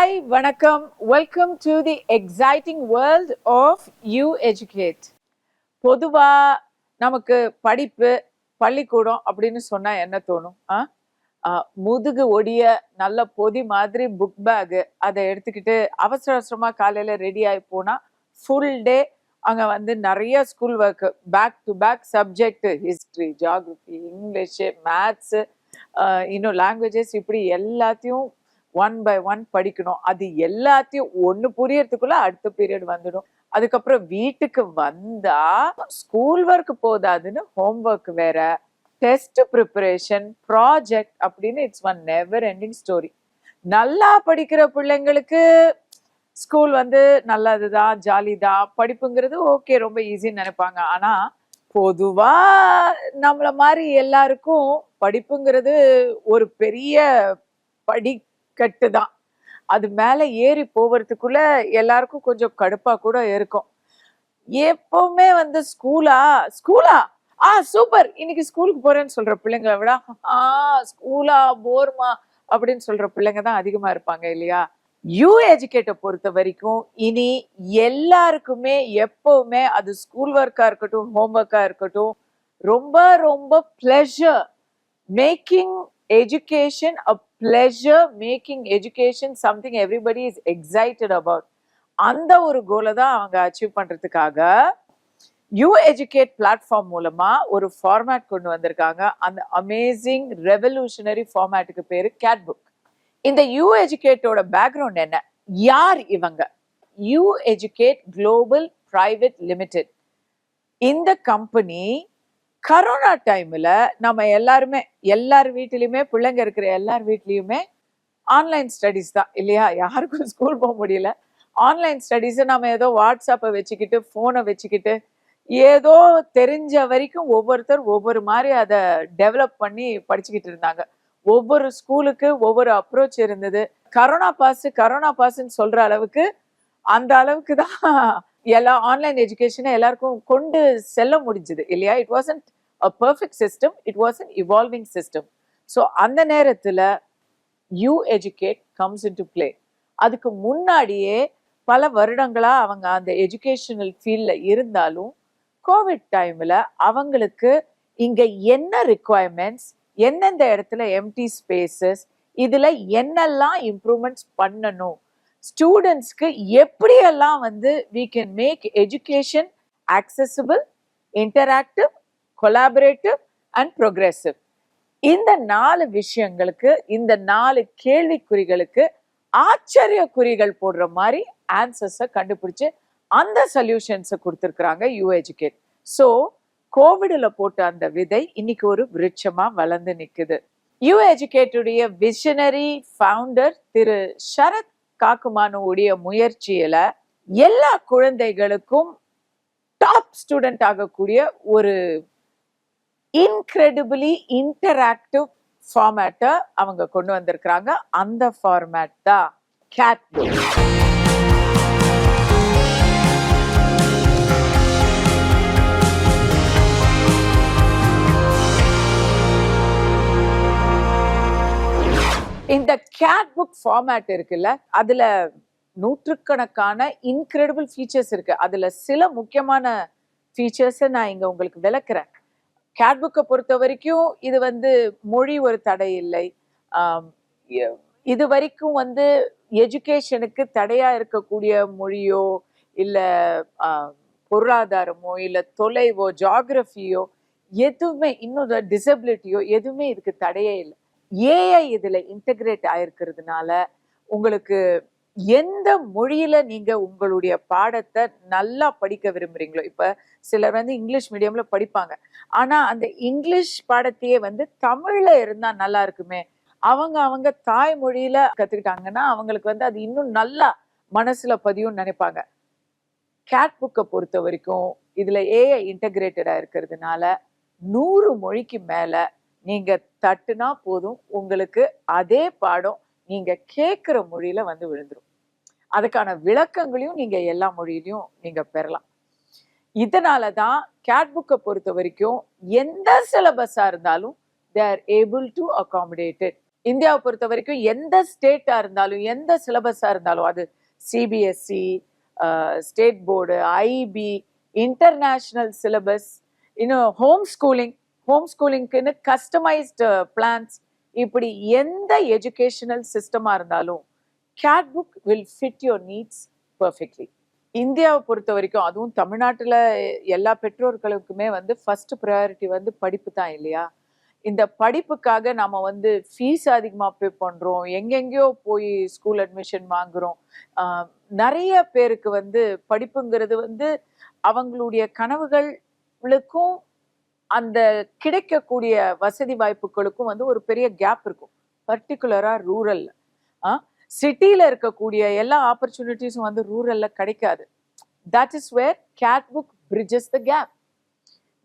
Hi, vanakkam. Welcome to the exciting world of You Educate. பொதுவா நமக்கு படிப்பு பள்ளிக்கூடம் அப்படின்னு சொன்னா என்ன தோணும்? முதுகு ஒடிய நல்ல பொதி மாதிரி புக் பேக் அதை எடுத்துக்கிட்டு அவசர அவசரமா காலையில ரெடி ஆகி போனா ஃபுல் டே அங்க வந்து நிறைய school work, back to back subject, history, geography, English, maths, இன்னும் லாங்குவேஜஸ், இப்படி எல்லாத்தையும் ஒன் பை ஒன் படிக்கணும். அது எல்லாத்தையும் ஒண்ணு புரியறதுக்குள்ள அடுத்த பீரியட் வந்துடும். அதுக்கப்புறம் வீட்டுக்கு வந்தா ஸ்கூல் ஒர்க் போதாதுன்னு ஹோம் ஒர்க் வேற, டெஸ்ட் ப்ரிப்பரேஷன், ப்ராஜெக்ட் அப்படின்னு it's one never ending story. நல்லா படிக்கிற பிள்ளைங்களுக்கு ஸ்கூல் வந்து நல்லதுதான், ஜாலி தான், படிப்புங்கிறது ஓகே ரொம்ப ஈஸின்னு நினைப்பாங்க. ஆனா பொதுவா நம்மள மாதிரி எல்லாருக்கும் படிப்புங்கிறது ஒரு பெரிய படிக்கட்டு தான். அது மேல ஏறி போவதுக்குள்ள எல்லாருக்கும் கொஞ்சம் கடுப்பா கூட இருக்கும். எப்பவுமே வந்து ஸ்கூலா ஸ்கூலா சூப்பர், இன்னைக்கு ஸ்கூலுக்கு போறேன்னு சொல்ற பிள்ளைங்களை விட ஸ்கூலா போர்மா அப்படின்னு சொல்ற பிள்ளைங்க தான் அதிகமா இருப்பாங்க இல்லையா? யூ எஜுகேட்டை பொறுத்த வரைக்கும் இனி எல்லாருக்குமே எப்பவுமே அது ஸ்கூல் ஒர்க்கா இருக்கட்டும், ஹோம் ஒர்க்கா இருக்கட்டும், ரொம்ப ரொம்ப pleasure, making education a pleasure, making education something everybody is excited about. அந்த ஒரு கோலை தான் அவங்க அச்சீவ் பண்றதுக்காக யூ எஜுகேட் பிளாட்ஃபார்ம் மூலமா ஒரு ஃபார்மேட் கொண்டு வந்திருக்காங்க. அந்த அமேசிங் ரெவல்யூஷனரி ஃபார்மேட்டுக்கு பேரு கேட் புக். இந்த யூ எஜுகேட்டோட பேக்ரவுண்ட் என்ன, யார் இவங்க? You educate global private limited. இந்த கம்பெனி கரோனா டைம்ல நம்ம எல்லாருமே எல்லார் வீட்லயுமே, பிள்ளைங்க இருக்கிற எல்லார் வீட்லயுமே ஆன்லைன் ஸ்டடிஸ் தான் இல்லையா? யாருக்கும் ஸ்கூல் போக முடியல. ஆன்லைன் ஸ்டடிஸை நம்ம ஏதோ வாட்ஸ்அப்பை வச்சுக்கிட்டு, ஃபோனை வச்சுக்கிட்டு, ஏதோ தெரிஞ்ச வரைக்கும் ஒவ்வொருத்தர் ஒவ்வொரு மாதிரி அதை டெவலப் பண்ணி படிச்சுக்கிட்டு இருந்தாங்க. ஒவ்வொரு ஸ்கூலுக்கு ஒவ்வொரு அப்ரோச் இருந்தது. கரோனா பாஸ்ன்னு சொல்ற அளவுக்கு அந்த அளவுக்கு தான் எல்லா ஆன்லைன் எஜுகேஷனை எல்லாருக்கும் கொண்டு செல்ல முடிஞ்சது இல்லையா? It wasn't a perfect system, it was an evolving system. So அந்த நேரத்துல you educate comes into play. அதுக்கு முன்னாடியே பல வருடங்களா அவங்க அந்த எஜுகேஷனல் ஃபீல்ட்ல இருந்தாலும் கோவிட் டைம்ல அவங்களுக்கு இங்க என்ன ரிக்குவயர்மெண்ட்ஸ், எந்தெந்த இடத்துல எம்டி ஸ்பேசஸ், இதுல என்னெல்லாம் இம்ப்ரூவ்மெண்ட்ஸ் பண்ணணும், ஸ்டூடெண்ட்ஸ்க்கு எப்படியெல்லாம் வந்து we can make education accessible, interactive, collaborative and progressive. இந்த 4 விஷயங்களுக்கு, இந்த 4 கேள்விக்குறிகளுக்கு ஆச்சரிய குறிகள் போடுற மாதிரி ஆன்சர்ஸை கண்டுபிடிச்சு அந்த சொல்யூஷன்ஸை கொடுத்துருக்குறாங்க யூ எஜுகேட். ஸோ கோவிட்ல போட்ட அந்த விதை இன்னைக்கு ஒரு விருட்சமா வளர்ந்து நிக்குது. யூ எஜுகேட்டுடைய விஷனரி ஃபவுண்டர் திரு சரத் காக்குமானுடைய முயற்சியில எல்லா குழந்தைகளுக்கும் டாப் ஸ்டூடெண்ட் ஆகக்கூடிய ஒரு இன்கிரெடிபிளி இன்டராக்டிவ் ஃபார்மேட்டை அவங்க கொண்டு வந்திருக்கிறாங்க. அந்த ஃபார்மேட் தான் கேட் புக். இந்த கேட் புக் ஃபார்மேட் இருக்குல்ல, அதுல நூற்றுக்கணக்கான இன்கிரெடிபிள் ஃபீச்சர்ஸ் இருக்கு. அதுல சில முக்கியமான ஃபீச்சர்ஸை நான் இங்க உங்களுக்கு விளக்குறேன். கேட் புக்கை பொறுத்த வரைக்கும் இது வந்து மொழி ஒரு தடை இல்லை. இது வரைக்கும் வந்து எஜுகேஷனுக்கு தடையா இருக்கக்கூடிய மொழியோ இல்ல பொருளாதாரமோ இல்ல தொலைவோ ஜியாகிரபியோ எதுவுமே, இன்னும் டிசபிலிட்டியோ எதுவுமே இதுக்கு தடையே இல்லை. ஏஐ இதுல இன்டகிரேட் ஆயிருக்கிறதுனால உங்களுக்கு எந்த மொழியில நீங்க உங்களுடைய பாடத்தை நல்லா படிக்க விரும்புறீங்களோ, இப்ப சிலர் வந்து இங்கிலீஷ் மீடியம்ல படிப்பாங்க, ஆனா அந்த இங்கிலீஷ் பாடத்தையே வந்து தமிழ்ல இருந்தா நல்லா இருக்குமே, அவங்க தாய்மொழியில கத்துக்கிட்டாங்கன்னா அவங்களுக்கு வந்து அது இன்னும் நல்லா மனசுல பதியும் நினைப்பாங்க. கேட் புக்கை பொறுத்த வரைக்கும் இதுல ஏஐ இன்டகிரேட்டடா இருக்கிறதுனால 100 மொழிக்கு மேல நீங்க தட்டுனா போதும், உங்களுக்கு அதே பாடம் நீங்க கேட்கிற மொழியில வந்து விழுந்துரும். அதுக்கான விளக்கங்களையும் நீங்க எல்லா மொழியிலையும் நீங்க பெறலாம். இதனாலதான் கேட் புக்கை பொறுத்த வரைக்கும் எந்த சிலபஸா இருந்தாலும் they are able to accommodate it. இந்தியாவை பொறுத்த வரைக்கும் எந்த ஸ்டேட்டா இருந்தாலும் எந்த சிலபஸா இருந்தாலும் அது CBSE, state board, IB, international syllabus, இன்னும் ஹோம் ஸ்கூலிங்க்குன்னு கஸ்டமைஸ்டு பிளான்ஸ், இப்படி எந்த எஜுகேஷனல் சிஸ்டமா இருந்தாலும் Cat Book will fit your needs perfectly. இந்தியாவை பொறுத்த வரைக்கும் அதுவும் தமிழ்நாட்டில் எல்லா பெற்றோர்களுக்குமே வந்து ஃபர்ஸ்ட் ப்ரையாரிட்டி வந்து படிப்பு தான் இல்லையா? இந்த படிப்புக்காக நம்ம வந்து ஃபீஸ் அதிகமாக பே பண்ணுறோம், எங்கெங்கேயோ போய் ஸ்கூல் அட்மிஷன் வாங்குறோம். நிறைய பேருக்கு வந்து படிப்புங்கிறது வந்து அவங்களுடைய கனவுகளுக்கும் அந்த கிடைக்கக்கூடிய வசதி வாய்ப்புகளுக்கும் வந்து ஒரு பெரிய கேப் இருக்கும், பர்டிகுலராக ரூரல்ல. சிட்டியில் இருக்கக்கூடிய எல்லா ஆப்பர்ச்சுனிட்டிஸும் வந்து ரூரல்ல கிடைக்காது. That is where Cat Book bridges the gap.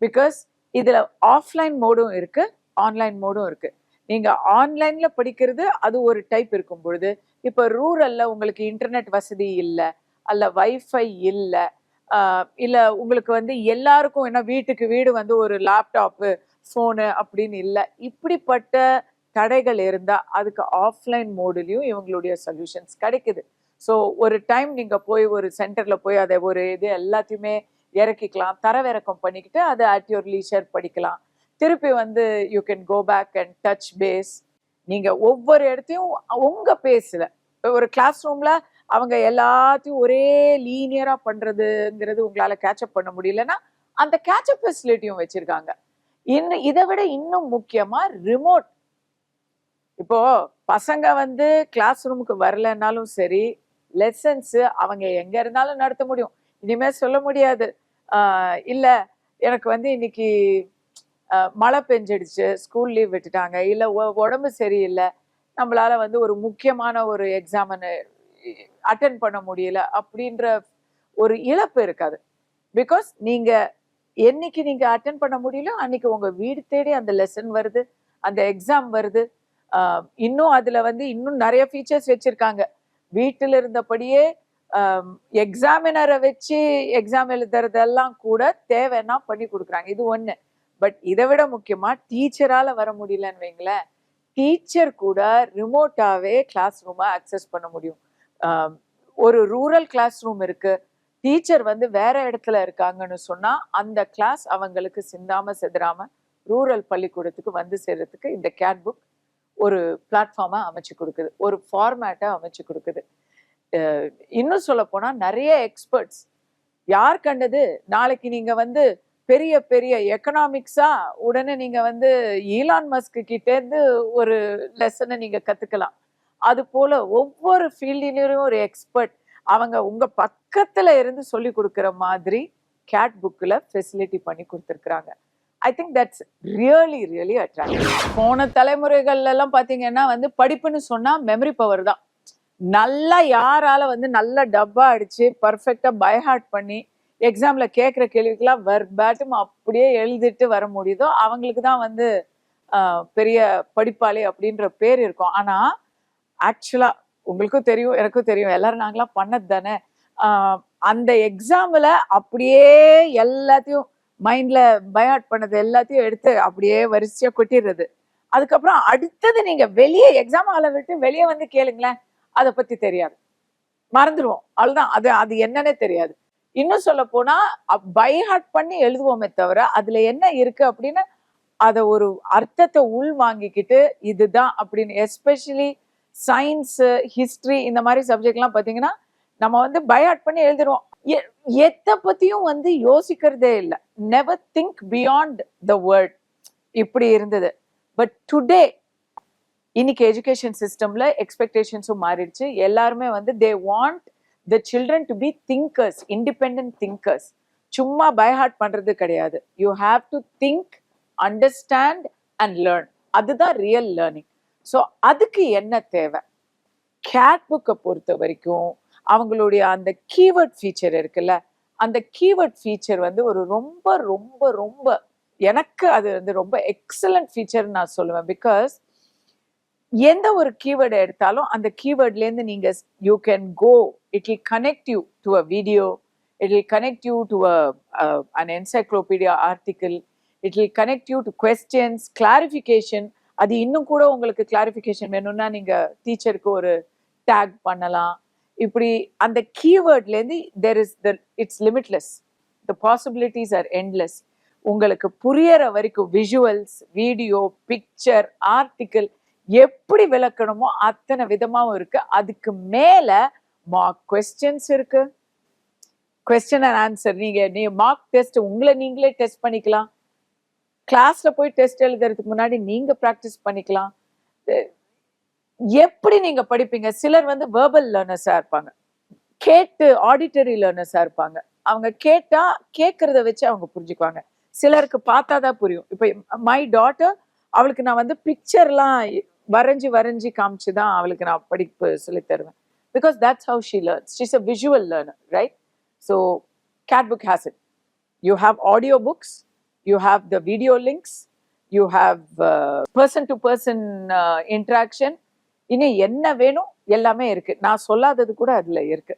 Because இதுல ஆஃப்லைன் மோடும் இருக்கு, ஆன்லைன் மோடும் இருக்கு. நீங்க ஆன்லைன்ல படிக்கிறது அது ஒரு டைப் இருக்கும் பொழுது, இப்ப ரூரல்ல உங்களுக்கு இன்டர்நெட் வசதி இல்லை, அல்ல வைஃபை இல்லை, இல்ல உங்களுக்கு வந்து எல்லாருக்கும் என்ன வீட்டுக்கு வீடு வந்து ஒரு லேப்டாப்பு ஃபோனு அப்படின்னு இல்லை, இப்படிப்பட்ட தடைகள் இருந்தா அதுக்கு ஆஃப்லைன் மோடுலயும் இவங்களுடைய சொல்யூஷன்ஸ் கிடைக்குது. ஸோ ஒரு டைம் நீங்க போய் ஒரு சென்டர்ல போய் அதை ஒரு இது எல்லாத்தையுமே இறக்கிக்கலாம், தரவிறக்கம் பண்ணிக்கிட்டு அதை அட் யுவர் லீஷர் படிக்கலாம். திருப்பி வந்து you can go back and touch base. நீங்க ஒவ்வொரு இடத்தையும் உங்க பேஸ்ல ஒரு கிளாஸ் ரூம்ல அவங்க எல்லாத்தையும் ஒரே லீனியரா பண்றதுங்கிறது உங்களால கேட்சப் பண்ண முடியலன்னா அந்த கேட்சப் ஃபெசிலிட்டியும் வச்சிருக்காங்க. இன்னும் இதை விட இன்னும் முக்கியமா ரிமோட். இப்போ பசங்க வந்து கிளாஸ் ரூமுக்கு வரலன்னாலும் சரி, லெசன்ஸ் அவங்க எங்க இருந்தாலும் நடத்த முடியும். இனிமே சொல்ல முடியாது இல்ல எனக்கு வந்து இன்னைக்கு மழை பெஞ்சிடுச்சு, ஸ்கூல் லீவ் விட்டுட்டாங்க, இல்ல உடம்பு சரியில்லை, நம்மளால வந்து ஒரு முக்கியமான ஒரு எக்ஸாம் அட்டென்ட் பண்ண முடியல அப்படின்ற ஒரு இழப்பு இருக்காது. பிகாஸ் நீங்க என்னைக்கு நீங்க அட்டென்ட் பண்ண முடியல அன்னைக்கு உங்க வீடு தேடி அந்த லெசன் வருது, அந்த எக்ஸாம் வருது. இன்னும் அதுல வந்து இன்னும் நிறைய ஃபீச்சர்ஸ் வச்சிருக்காங்க. வீட்டில் இருந்தபடியே எக்ஸாமினரை வச்சு எக்ஸாம் எழுதுறதெல்லாம் கூட தேவைன்னா பண்ணி கொடுக்குறாங்க. இது ஒண்ணு. பட் இதை விட முக்கியமா டீச்சரால வர முடியலன்னு வைங்களேன், டீச்சர் கூட ரிமோட்டாவே கிளாஸ் ரூமை அக்சஸ் பண்ண முடியும். ஒரு ரூரல் கிளாஸ் ரூம் இருக்கு, டீச்சர் வந்து வேற இடத்துல இருக்காங்கன்னு சொன்னா அந்த கிளாஸ் அவங்களுக்கு சிந்தாம செதுறாம ரூரல் பள்ளிக்கூடத்துக்கு வந்து சேர்றதுக்கு இந்த கேட் புக் ஒரு பிளாட்ஃபார்மா அமைச்சு கொடுக்குது, ஒரு ஃபார்மேட்டை அமைச்சு கொடுக்குது. இன்னும் சொல்ல போனா நிறைய எக்ஸ்பர்ட்ஸ் யார் கண்டது, நாளைக்கு நீங்க வந்து பெரிய பெரிய எக்கனாமிக்ஸா உடனே நீங்க வந்து ஈலான் மஸ்க் கிட்டேருந்து ஒரு லெசனை நீங்க கத்துக்கலாம். அது போல ஒவ்வொரு ஃபீல்டிலும் ஒரு எக்ஸ்பர்ட் அவங்க உங்க பக்கத்துல இருந்து சொல்லி கொடுக்குற மாதிரி கேட் புக்ல ஃபெசிலிட்டி பண்ணி கொடுத்துருக்குறாங்க. I think that's really really attractive. போன தலைமுறைகள்ல எல்லாம் பாத்தீங்கன்னா வந்து படிப்புன்னு சொன்னா மெமரி பவர் தான். நல்லா யாரால வந்து நல்லா டப்பா அடிச்சு பர்ஃபெக்டா பைஹார்ட் பண்ணி எக்ஸாம்ல கேட்குற கேள்விக்கெல்லாம் வெர்பாட்டும் அப்படியே எழுதிட்டு வர முடியுதோ அவங்களுக்கு தான் வந்து பெரிய படிப்பாளி அப்படின்ற பேர் இருக்கும். ஆனா ஆக்சுவலா உங்களுக்கும் தெரியும், எனக்கும் தெரியும், எல்லாரும் நாங்களாம் பண்ணது தானே. அந்த எக்ஸாம்ல அப்படியே எல்லாத்தையும் மைண்ட்ல பைஹார்ட் பண்ணது எல்லாத்தையும் எடுத்து அப்படியே வரிசையா கொட்டிடுறது. அதுக்கப்புறம் அடுத்தது நீங்க வெளியே எக்ஸாம் ஹாலை விட்டு வெளியே வந்து கேளுங்களேன், அதை பத்தி தெரியாது, மறந்துடுவோம், அவ்வளவுதான். அது என்னன்னே தெரியாது. இன்னும் சொல்ல போனா பைஹார்ட் பண்ணி எழுதுவோமே தவிர அதுல என்ன இருக்கு அப்படின்னு அதை ஒரு அர்த்தத்தை உள் வாங்கிக்கிட்டு இதுதான் அப்படின்னு, எஸ்பெஷலி சயின்ஸ், ஹிஸ்டரி இந்த மாதிரி சப்ஜெக்ட் எல்லாம் பாத்தீங்கன்னா நம்ம வந்து பைஹார்ட் பண்ணி எழுதிடுவோம். எதை பத்தியும் வந்து யோசிக்கிறதே இல்லை. Never think beyond the word. இப்படி இருந்தது. பட் டுடே இன்னைக்கு எஜுகேஷன் சிஸ்டம்ல எக்ஸ்பெக்டேஷன்ஸும் மாறிடுச்சு. எல்லாருமே வந்து they want the children to be thinkers, independent thinkers. சும்மா பைஹார்ட் பண்றது கிடையாது. You have to think, understand and learn. அதுதான் ரியல் லேர்னிங். ஸோ அதுக்கு என்ன தேவை? கேட் புக்கை பொறுத்த வரைக்கும் அவங்களுடைய அந்த கீவேர்ட் ஃபீச்சர் இருக்குல்ல, அந்த கீவேர்ட் ஃபீச்சர் வந்து ஒரு ரொம்ப ரொம்ப ரொம்ப எனக்கு அது வந்து ரொம்ப எக்ஸலண்ட் ஃபீச்சர் நான் சொல்லுவேன். பிகாஸ் எந்த ஒரு கீவேர்டை எடுத்தாலும் அந்த கீவேர்ட்லேருந்து நீங்க you can go, it will connect you to a video, it will connect you to an encyclopedia article, it will connect you to questions, clarification. அது இன்னும் கூட உங்களுக்கு கிளாரிஃபிகேஷன் வேணும்னா நீங்க டீச்சருக்கு ஒரு டேக் பண்ணலாம். இப்படி அந்த கீவேர்ட்லேருந்து it's limitless, the possibilities are endless. உங்களுக்கு புரியற வரைக்கும் விஷுவல்ஸ், வீடியோ, பிக்சர், ஆர்டிக்கிள் எப்படி விளக்கணுமோ அத்தனை விதமாவும் இருக்கு. அதுக்கு மேல மார்க் கொஸ்டின்ஸ் இருக்கு, கொஸ்டின் அண்ட் ஆன்சர். நீங்க மார்க் டெஸ்ட் உங்களை நீங்களே டெஸ்ட் பண்ணிக்கலாம். கிளாஸ்ல போய் டெஸ்ட் எழுதுறதுக்கு முன்னாடி நீங்க ப்ராக்டிஸ் பண்ணிக்கலாம். எப்படி நீங்க படிப்பீங்க? சிலர் வந்து வெர்பல் லேர்னர்ஸா இருப்பாங்க, கேட்டு ஆடிட்டரி லேர்னர்ஸா இருப்பாங்க. அவங்க கேட்டா கேட்கறத வச்சு அவங்க புரிஞ்சுக்குவாங்க. சிலருக்கு பார்த்தாதான் புரியும். இப்ப மை டாட்டர், அவளுக்கு நான் வந்து பிக்சர்லாம் வரைஞ்சி வரைஞ்சி காமிச்சுதான் அவளுக்கு நான் படிப்பு சொல்லி தருவேன். Because that's how she learns. She's a visual learner, right? So CATbook has it. You have audio books, you have the video links, you have person to person interaction. இன்னும் என்ன வேணும் எல்லாமே இருக்கு. நான் சொல்லாதது கூட அதுல இருக்கு.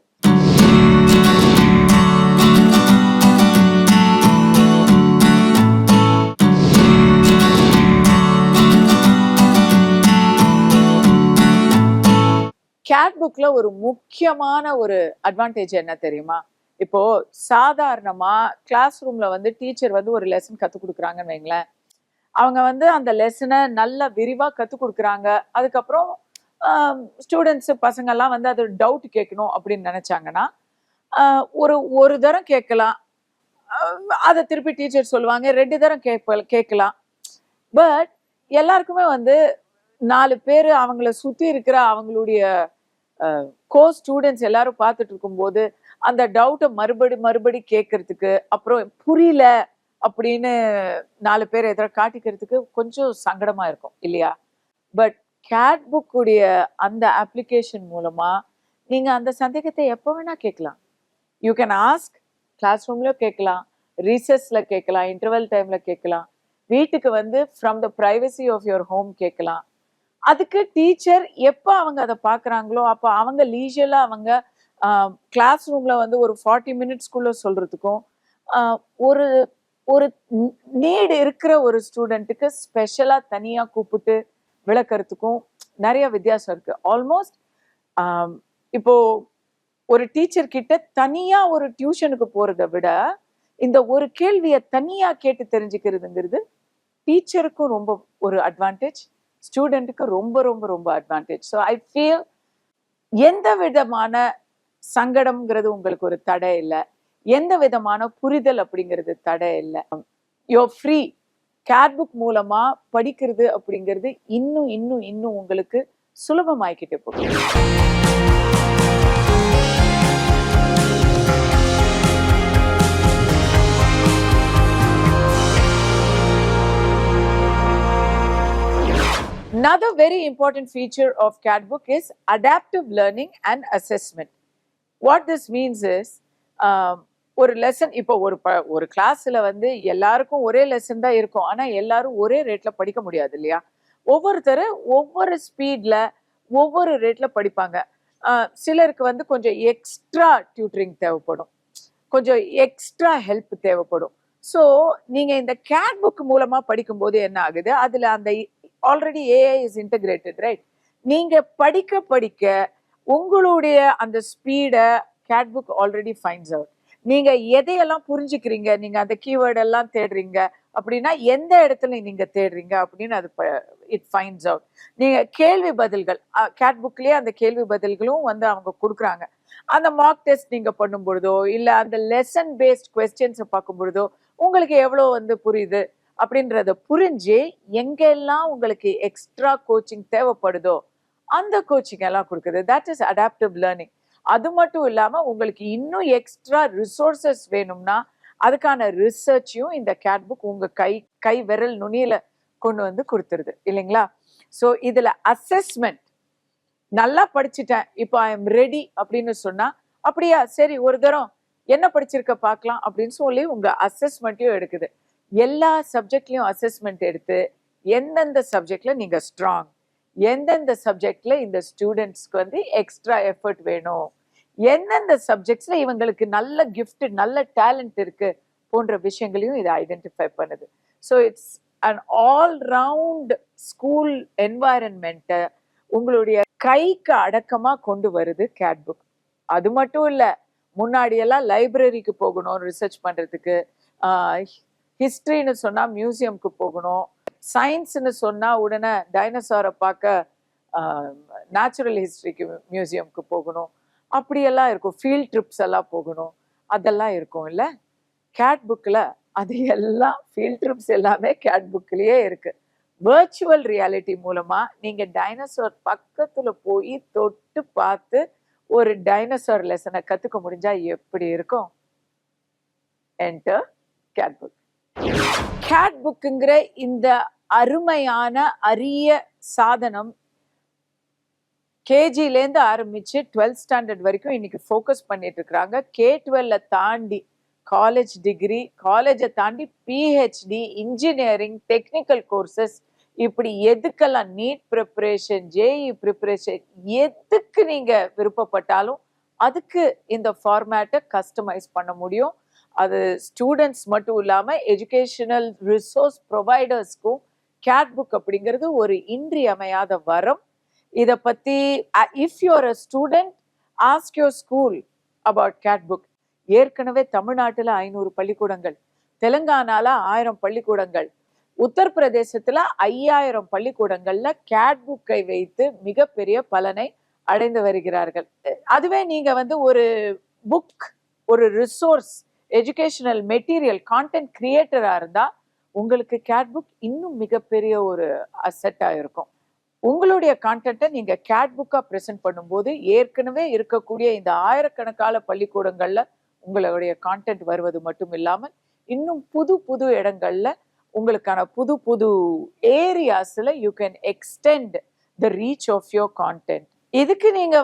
CATbookல ஒரு முக்கியமான ஒரு அட்வான்டேஜ் என்ன தெரியுமா? இப்போ சாதாரணமா கிளாஸ் ரூம்ல வந்து டீச்சர் வந்து ஒரு லெசன் கத்து கொடுக்குறாங்கன்னு வைங்களேன். அவங்க வந்து அந்த லெசனை நல்லா விரிவா கத்து கொடுக்குறாங்க. அதுக்கப்புறம் ஸ்டூடெண்ட்ஸ் பசங்கள்லாம் வந்து அது டவுட் கேட்கணும் அப்படின்னு நினைச்சாங்கன்னா ஒரு தரம் கேட்கலாம், அதை திருப்பி டீச்சர் சொல்லுவாங்க, 2 தரம் கேட்கலாம். பட் எல்லாருக்குமே வந்து 4 பேர் அவங்கள சுத்தி இருக்கிற அவங்களுடைய கோ ஸ்டூடெண்ட்ஸ் எல்லாரும் பார்த்துட்டு இருக்கும்போது அந்த டவுட்டை மறுபடி கேட்கறதுக்கு, அப்புறம் புரியல அப்படின்னு 4 பேர் எதிர காட்டிக்கிறதுக்கு கொஞ்சம் சங்கடமா இருக்கும் இல்லையா? பட் CATbook உடைய அந்த அப்ளிகேஷன் மூலமா நீங்க அந்த சந்தேகத்தை எப்போ வேணா கேட்கலாம். யூ கேன் ஆஸ்க், கிளாஸ் ரூம்ல கேட்கலாம், ரீசஸ்ல கேட்கலாம், இன்டர்வல் டைம்ல கேட்கலாம், வீட்டுக்கு வந்து from the privacy of your home கேட்கலாம். அதுக்கு டீச்சர் எப்போ அவங்க அதை பார்க்குறாங்களோ அப்போ அவங்க லீஜர்ல அவங்க கிளாஸ் ரூம்ல வந்து ஒரு 40 மினிட்ஸ்க்குள்ள சொல்றதுக்கும், ஒரு ஒரு நீடு இருக்கிற ஒரு ஸ்டூடெண்ட்டுக்கு ஸ்பெஷலா தனியா கூப்பிட்டு விளக்கறதுக்கும் நிறைய வித்தியாசம் இருக்கு. ஆல்மோஸ்ட் இப்போ ஒரு டீச்சர் கிட்ட தனியா ஒரு டியூஷனுக்கு போறதை விட இந்த ஒரு கேள்வியை தனியா கேட்டு தெரிஞ்சுக்கிறதுங்கிறது டீச்சருக்கும் ரொம்ப ஒரு அட்வான்டேஜ், ஸ்டூடெண்ட்டுக்கு ரொம்ப ரொம்ப ரொம்ப அட்வான்டேஜ். ஸோ ஐ ஃபீல் எந்த விதமான சங்கடம்ங்கிறது உங்களுக்கு ஒரு தடை இல்லை, எந்த விதமான புரிதல் அப்படிங்கிறது தடை இல்லை. You free. CATbook மூலமா படிக்கிறது அப்படிங்கிறது இன்னும் இன்னும் இன்னும் உங்களுக்கு சுலபமாயிக்கிட்டே போகும். Another very important feature of CATbook is adaptive learning and assessment. What this means is, ஒரு லெசன் இப்போ ஒரு கிளாஸ்ல வந்து எல்லாருக்கும் ஒரே லெசன் தான் இருக்கும். ஆனா எல்லாரும் ஒரே ரேட்ல படிக்க முடியாது இல்லையா? ஒவ்வொருத்தரும் ஒவ்வொரு ஸ்பீட்ல ஒவ்வொரு ரேட்ல படிப்பாங்க. சிலருக்கு வந்து கொஞ்சம் எக்ஸ்ட்ரா டியூட்டரிங் தேவைப்படும், கொஞ்சம் எக்ஸ்ட்ரா ஹெல்ப் தேவைப்படும். ஸோ நீங்க இந்த CATbook மூலமா படிக்கும்போது என்ன ஆகுது, அதுல அந்த already AI is integrated, right? நீங்க படிக்க உங்களுடைய அந்த ஸ்பீடை CATbook ஆல்ரெடி ஃபைண்ட்ஸ் அவுட். நீங்க எதையெல்லாம் புரிஞ்சுக்கிறீங்க, நீங்க அந்த கீவேர்ட் எல்லாம் தேடுறீங்க அப்படின்னா எந்த இடத்துல நீங்க தேடுறீங்க அப்படின்னு அது இட் ஃபைண்ட்ஸ் அவுட். நீங்க கேள்வி பதில்கள் CATbookலயே அந்த கேள்வி பதில்களும் வந்து அவங்க கொடுக்குறாங்க. அந்த மார்க் டெஸ்ட் நீங்க பண்ணும் பொழுதோ இல்ல அந்த லெசன் பேஸ்ட் கொஸ்டின்ஸை பார்க்கும் பொழுதோ உங்களுக்கு எவ்வளோ வந்து புரியுது அப்படின்றத புரிஞ்சு எங்கெல்லாம் உங்களுக்கு எக்ஸ்ட்ரா கோச்சிங் தேவைப்படுதோ அந்த கோச்சிங் எல்லாம் கொடுக்குது. That is adaptive learning. அது மட்டும் இல்லாம உங்களுக்கு இன்னும் எக்ஸ்ட்ரா ரிசோர்சஸ் வேணும்னா அதுக்கான ரிசர்ச்சையும் இந்த CATbook உங்க கை விரல் நுனியில கொண்டு வந்து கொடுத்துருது இல்லைங்களா? ஸோ இதுல அசஸ்மெண்ட், நல்லா படிச்சுட்டேன் இப்போ ஐ எம் ரெடி அப்படின்னு சொன்னா, அப்படியா சரி ஒரு தரம் என்ன படிச்சிருக்க பார்க்கலாம் அப்படின்னு சொல்லி உங்க அசஸ்மெண்ட்டையும் எடுக்குது. எல்லா சப்ஜெக்ட்லயும் அசஸ்மெண்ட் எடுத்து எந்தெந்த சப்ஜெக்ட்ல நீங்க ஸ்ட்ராங், எந்தெந்த சப்ஜெக்ட்ல இந்த ஸ்டூடெண்ட்ஸ்க்கு வந்து எக்ஸ்ட்ரா எஃபர்ட் வேணும், எந்தெந்த சப்ஜெக்ட்ஸ்ல இவங்களுக்கு நல்ல கிஃப்ட் நல்ல டேலண்ட் இருக்கு போன்ற விஷயங்களையும் இதை ஐடென்டிஃபை பண்ணுது. So it's and all round school என்வாயரன்மெண்ட்டை உங்களுடைய கைக்கு அடக்கமா கொண்டு வருது கேட் புக். அது மட்டும் இல்ல, முன்னாடியெல்லாம் லைப்ரரிக்கு போகணும் ரிசர்ச் பண்றதுக்கு, ஹிஸ்டரின்னு சொன்னா மியூசியம்க்கு போகணும், சயின்ஸ்னு சொன்னா உடனே டைனோசாரை பார்க்க நேச்சுரல் ஹிஸ்டரிக்கு மியூசியம்க்கு போகணும், அப்படியெல்லாம் இருக்கும். ஃபீல்ட் ட்ரிப்ஸ் எல்லாம் போகணும், அதெல்லாம் இருக்கும் இல்ல. கேட் புக்கில் அது எல்லாம் ஃபீல்ட் ட்ரிப்ஸ் எல்லாமே கேட் புக்லயே இருக்கு. வர்ச்சுவல் ரியாலிட்டி மூலமா நீங்க டைனோசார் பக்கத்துல போய் தொட்டு பார்த்து ஒரு டைனோசார் லெசனை கத்துக்க முடிஞ்சா எப்படி இருக்கும்? Enter Cat Book. கேட் புக்குங்கிற இந்த அருமையான அரிய சாதனம் கேஜிலேருந்து ஆரம்பிச்சு 12th ஸ்டாண்டர்ட் வரைக்கும் இன்னைக்கு ஃபோக்கஸ் பண்ணிட்டு இருக்கிறாங்க. K-12 தாண்டி காலேஜ் டிகிரி, காலேஜை தாண்டி பிஹெச்டி, இன்ஜினியரிங், டெக்னிக்கல் கோர்சஸ், இப்படி எதுக்கெல்லாம் நீட் ப்ரிப்பரேஷன், ஜேஇ ப்ரிப்பரேஷன், எதுக்கு நீங்க விருப்பப்பட்டாலும் அதுக்கு இந்த ஃபார்மேட்டை கஸ்டமைஸ் பண்ண முடியும். அது ஸ்டூடெண்ட்ஸ் மட்டும் இல்லாமல் எஜுகேஷனல் ரிசோர்ஸ் ப்ரொவைடர்ஸ்க்கும் கேட் புக் அப்படிங்கிறது ஒரு இன்றியமையாத வரம். இதை பற்றி if you're a student, ask your school about Cat Book. ஏற்கனவே தமிழ்நாட்டில் 500 பள்ளிக்கூடங்கள், தெலுங்கானால 1000 பள்ளிக்கூடங்கள், உத்தரப்பிரதேசத்துல 5000 பள்ளிக்கூடங்கள்ல கேட் புக்கை வைத்து மிகப்பெரிய பலனை அடைந்து வருகிறார்கள். அதுவே நீங்க ஒரு புக், ஒரு ரிசோர்ஸ், எஜுகேஷனல் மெட்டீரியல், கான்டென்ட் கிரியேட்டரா இருந்தா உங்களுக்கு கேட் புக் இன்னும் மிகப்பெரிய ஒரு அசெட்டா இருக்கும். உங்களுடைய கான்டென்ட்டை நீங்க கேட் புக்கா ப்ரெசென்ட் பண்ணும்போது ஏற்கனவே இருக்கக்கூடிய இந்த ஆயிரக்கணக்கான பள்ளிக்கூடங்கள்ல உங்களுடைய கான்டென்ட் வருவது மட்டும் இல்லாமல் இன்னும் புது புது இடங்கள்ல உங்களுக்கான புது புது ஏரியாஸ்ல you can extend the reach of your content. இதுக்கு நீங்க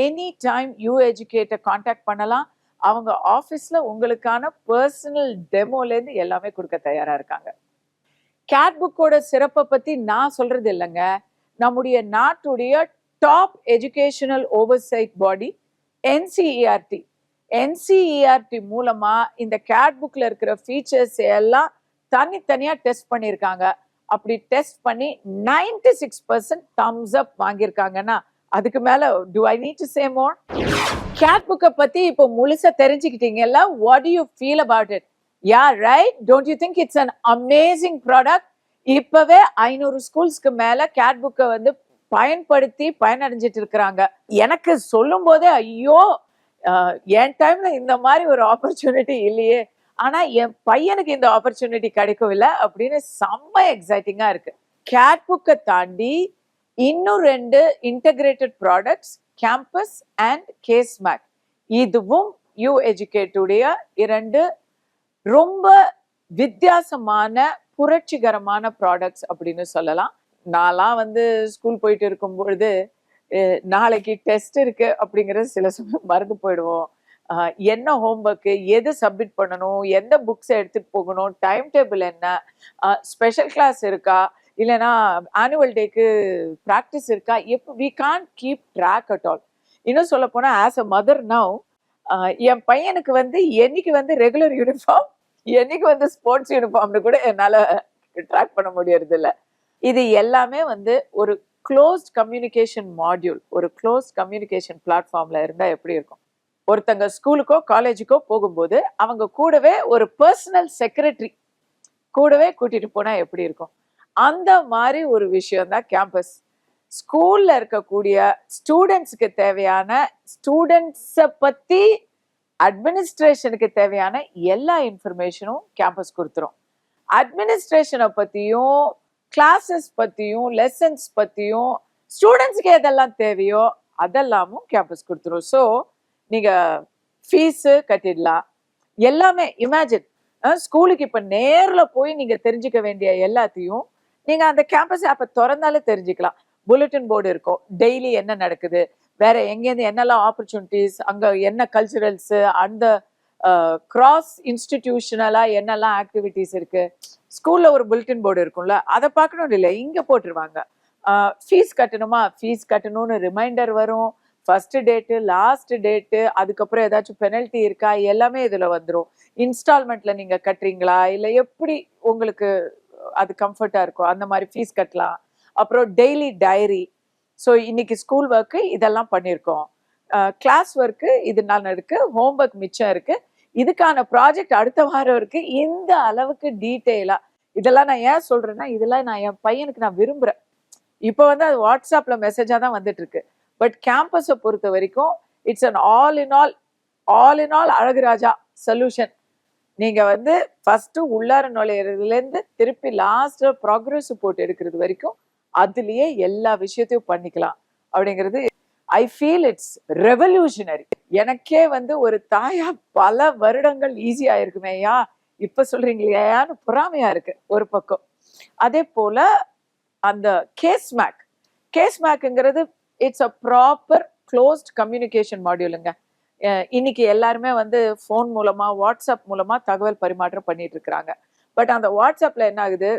எனி டைம் யூ எஜுகேட்டை கான்டாக்ட் பண்ணலாம். அவங்க ஆஃபீஸ்ல உங்களுக்கான பர்சனல் டெமோலேருந்து எல்லாமே கொடுக்க தயாரா இருக்காங்க. கேட் புக்கோட சிறப்பை பத்தி நான் சொல்றது இல்லைங்க, நம்முடைய நாட்டுடைய டாப் எஜுகேஷனல் ஓவர்சைட் பாடி என்சிஇஆர்டி. என்சிஇஆர்டி மூலமா இந்த கேட் புக்ல இருக்கிற ஃபீச்சர்ஸ் எல்லாம் தனித்தனியா டெஸ்ட் பண்ணியிருக்காங்க. அப்படி டெஸ்ட் பண்ணி 96% தம்ஸ் அப் வாங்கியிருக்காங்கன்னா அதுக்கு மேல do I need to say more? கேட் புக்கை பத்தி இப்போ முழுசா தெரிஞ்சுக்கிட்டீங்கல்ல. What do you feel about it? Yeah right, don't you think it's an amazing product? இப்பவே 500 ஸ்கூல்ஸ்க்கு மேல கேட் புக்கை பயன்படுத்தி பயனடைஞ்சிட்டு இருக்கிறாங்க. எனக்கு சொல்லும் போதே ஐயோ, என் டைம்ல இந்த மாதிரி ஒரு ஆப்பர்ச்சுனிட்டி இல்லையே, ஆனா என் பையனுக்கு இந்த ஆப்பர்ச்சுனிட்டி கிடைக்கவில்லை அப்படின்னு செம்ம எக்ஸைட்டிங்கா இருக்கு. கேட் புக்கை தாண்டி இன்னும் 2 இன்டகிரேட்டட் ப்ராடக்ட்ஸ், கேம்பஸ் அண்ட் கேஸ்மேக். இதுவும் யூ எஜுகேட்டுடைய 2 ரொம்ப வித்தியாசமான புரட்சிகரமான ப்ராடக்ட்ஸ் அப்படின்னு சொல்லலாம். நான்லாம் ஸ்கூல் போயிட்டு இருக்கும் பொழுது நாளைக்கு டெஸ்ட் இருக்கு அப்படிங்கிறது சில சமயம் மறந்து போயிடுவோம். என்ன ஹோம்ஒர்க்கு, எது சப்மிட் பண்ணணும், எந்த புக்ஸை எடுத்துட்டு போகணும், டைம் டேபிள் என்ன, ஸ்பெஷல் கிளாஸ் இருக்கா, இல்லைன்னா ஆனுவல் டேக்கு ப்ராக்டிஸ் இருக்கா, we can't keep track at all. இன்னும் சொல்ல போனா ஆஸ் அ மதர் நவ், என் பையனுக்கு என்னைக்கு ரெகுலர் யூனிஃபார்ம், என்னைக்கு ஸ்போர்ட்ஸ் யூனிஃபார்ம்னு கூட என்னால ட்ராக் பண்ண முடியறது இல்லை. இது எல்லாமே ஒரு க்ளோஸ்ட் கம்யூனிகேஷன் மாடியூல், ஒரு க்ளோஸ்ட் கம்யூனிகேஷன் பிளாட்ஃபார்ம்ல இருந்தா எப்படி இருக்கும்? ஒருத்தங்க ஸ்கூலுக்கோ காலேஜுக்கோ போகும்போது அவங்க கூடவே ஒரு பர்சனல் செக்ரட்டரி கூடவே கூட்டிட்டு போனா எப்படி இருக்கும்? அந்த மாதிரி ஒரு விஷயம் தான் கேம்பஸ். ஸ்கூல்ல இருக்கக்கூடிய ஸ்டூடெண்ட்ஸுக்கு தேவையான, ஸ்டூடெண்ட்ஸை பத்தி அட்மினிஸ்ட்ரேஷனுக்கு தேவையான எல்லா இன்ஃபர்மேஷனும் கேம்பஸ் கொடுத்துரும். அட்மினிஸ்ட்ரேஷனை பத்தியும், கிளாஸஸ் பத்தியும், லெசன்ஸ் பத்தியும், ஸ்டூடெண்ட்ஸுக்கு எதெல்லாம் தேவையோ அதெல்லாமும் கேம்பஸ் கொடுத்துரும். ஸோ நீங்க ஃபீஸு கட்டிடலாம், எல்லாமே. இமேஜின், ஸ்கூலுக்கு இப்ப நேர்ல போய் நீங்க தெரிஞ்சுக்க வேண்டிய எல்லாத்தையும் நீங்க அந்த கேம்பஸ் ஆப்பை திறந்தாலே தெரிஞ்சுக்கலாம். புல்லட்டின் போர்டு இருக்கும், டெய்லி என்ன நடக்குது, வேற எங்கேருந்து என்னெல்லாம் ஆப்பர்ச்சுனிட்டிஸ், அங்க என்ன கல்ச்சுரல்ஸ், அந்த கிராஸ் இன்ஸ்டிடியூஷனலா என்னெல்லாம் ஆக்டிவிட்டிஸ் இருக்கு. ஸ்கூல்ல ஒரு புல்லட்டின் போர்டு இருக்கும்ல, அதை பார்க்கணும் இல்லை, இங்க போட்டுருவாங்க. ஃபீஸ் கட்டணுமா, ஃபீஸ் கட்டணும்னு ரிமைண்டர் வரும். ஃபர்ஸ்ட் டேட்டு, லாஸ்ட் டேட்டு, அதுக்கப்புறம் ஏதாச்சும் பெனல்ட்டி இருக்கா, எல்லாமே இதுல வந்துடும். இன்ஸ்டால்மெண்ட்ல நீங்க கட்டுறீங்களா, இல்லை எப்படி உங்களுக்கு அது கம்ஃபர்ட்டா இருக்கும், அந்த மாதிரி ஃபீஸ் கட்டலாம். அப்புறம் டெய்லி டைரி. ஸோ இன்னைக்கு ஸ்கூல் ஒர்க்கு இதெல்லாம் பண்ணியிருக்கோம், கிளாஸ் ஒர்க்கு இது நான் இருக்கு, ஹோம்ஒர்க் மிச்சம் இருக்கு, இதுக்கான ப்ராஜெக்ட் அடுத்த வாரம் இருக்கு. இந்த அளவுக்கு டீட்டெயிலா இதெல்லாம் நான் ஏன் சொல்றேன்னா, இதெல்லாம் நான் என் பையனுக்கு நான் விரும்புறேன். இப்போ வந்து அது வாட்ஸ்அப்ல மெசேஜா தான் வந்துட்டு இருக்கு. பட் கேம்பஸை பொறுத்த வரைக்கும் it's an all in all Azhaguraja solution. நீங்க வந்து ஃபர்ஸ்ட் உள்ளார நுழையிறதுலேருந்து திருப்பி லாஸ்ட் ப்ராக்ரஸ் ரிப்போர்ட் எடுக்கிறது வரைக்கும் அதுலயே எல்லா விஷயத்தையும் பண்ணிக்கலாம் அப்படிங்கிறது. I feel it's revolutionary. எனக்கே வந்து ஒரு தாயா பல வருடங்கள் ஈஸியா இருக்குமேயா, இப்ப சொல்றீங்களேயான்னு பொறாமையா இருக்கு ஒரு பக்கம். அதே போல அந்த கேஸ்மேக்ங்கிறது it's a proper closed communication மாடியூலுங்க. இன்னைக்கு எல்லாருமே வந்து ஃபோன் மூலமா வாட்ஸ்அப் மூலமா தகவல் பரிமாற்றம் பண்ணிட்டு இருக்கிறாங்க. பட் அந்த வாட்ஸ்அப்ல என்ன ஆகுது,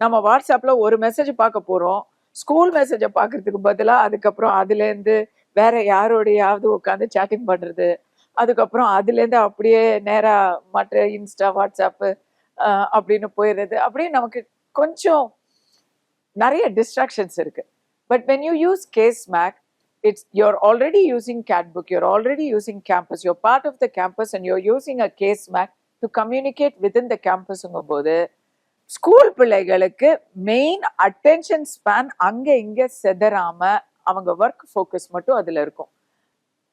நம்ம வாட்ஸ்அப்ல ஒரு மெசேஜ் பார்க்க போறோம், ஸ்கூல் மெசேஜை பார்க்கறதுக்கு பதிலாக அதுக்கப்புறம் அதுலேருந்து வேற யாரோடையாவது உட்காந்து சேட்டிங் பண்றது, அதுக்கப்புறம் அதுலேருந்து அப்படியே நேரா மற்ற இன்ஸ்டா வாட்ஸ்அப்பு அப்படின்னு போயிடுறது. அப்படியே நமக்கு கொஞ்சம் நிறைய டிஸ்ட்ராக்ஷன்ஸ் இருக்கு. But when you use CaseMac, you're already using Catbook, you're already using campus, you're part of the campus and you're using a CaseMac to communicate within the campusங்கும் போது ஸ்கூல் பிள்ளைகளுக்கு main attention span அங்க இங்க செதறாம அவங்க work focus மட்டும் அதுல இருக்கும்.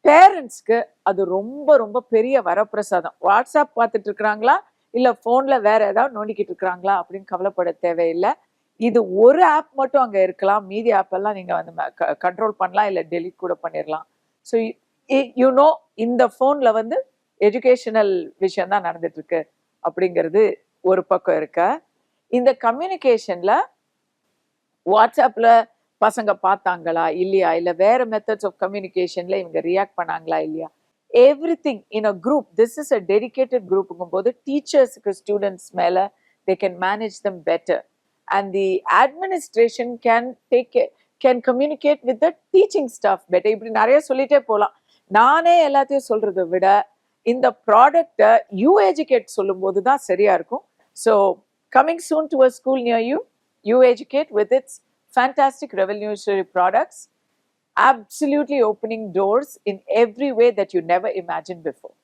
பேரண்ட்ஸ்க்கு அது ரொம்ப ரொம்ப பெரிய வரப்பிரசாதம். வாட்ஸ்அப் பார்த்துட்டு இருக்கிறாங்களா இல்ல போன்ல வேற ஏதாவது நோண்டிக்கிட்டு இருக்கிறாங்களா அப்படின்னு கவலைப்பட தேவையில்லை. இது ஒரு ஆப் மட்டும் அங்க இருக்கலாம், மீதி ஆப் எல்லாம் நீங்க வந்து கண்ட்ரோல் பண்ணலாம், இல்ல டெலிட் கூட பண்ணிடலாம். ஸோ யூனோ இந்த போன்ல வந்து எஜுகேஷனல் விஷயம் தான் நடந்துட்டு இருக்கு அப்படிங்கிறது ஒரு பக்கம் இருக்க. இந்த கம்யூனிகேஷன்ல வாட்ஸ்அப்ல பசங்க பார்த்தாங்களா இல்லையா, இல்ல வேற மெத்தட்ஸ் ஆஃப் கம்யூனிகேஷன்ல இவங்க ரியாக்ட் பண்ணாங்களா இல்லையா, everything in a group. This is a dedicated குரூப்புங்கும் போது டீச்சர்ஸுக்கு ஸ்டூடெண்ட்ஸ் மேல they can manage them better and the administration can communicate with the teaching staff better. இப்படி நிறைய சொல்லிட்டே போலாம். நானே எல்லாத்தையும் சொல்றதை விட இந்த ப்ராடக்டை யூ எஜுகேட் சொல்லும் போது தான் சரியா இருக்கும். So coming soon to a school near you, you educate with its fantastic revolutionary products, absolutely opening doors in every way that you never imagined before.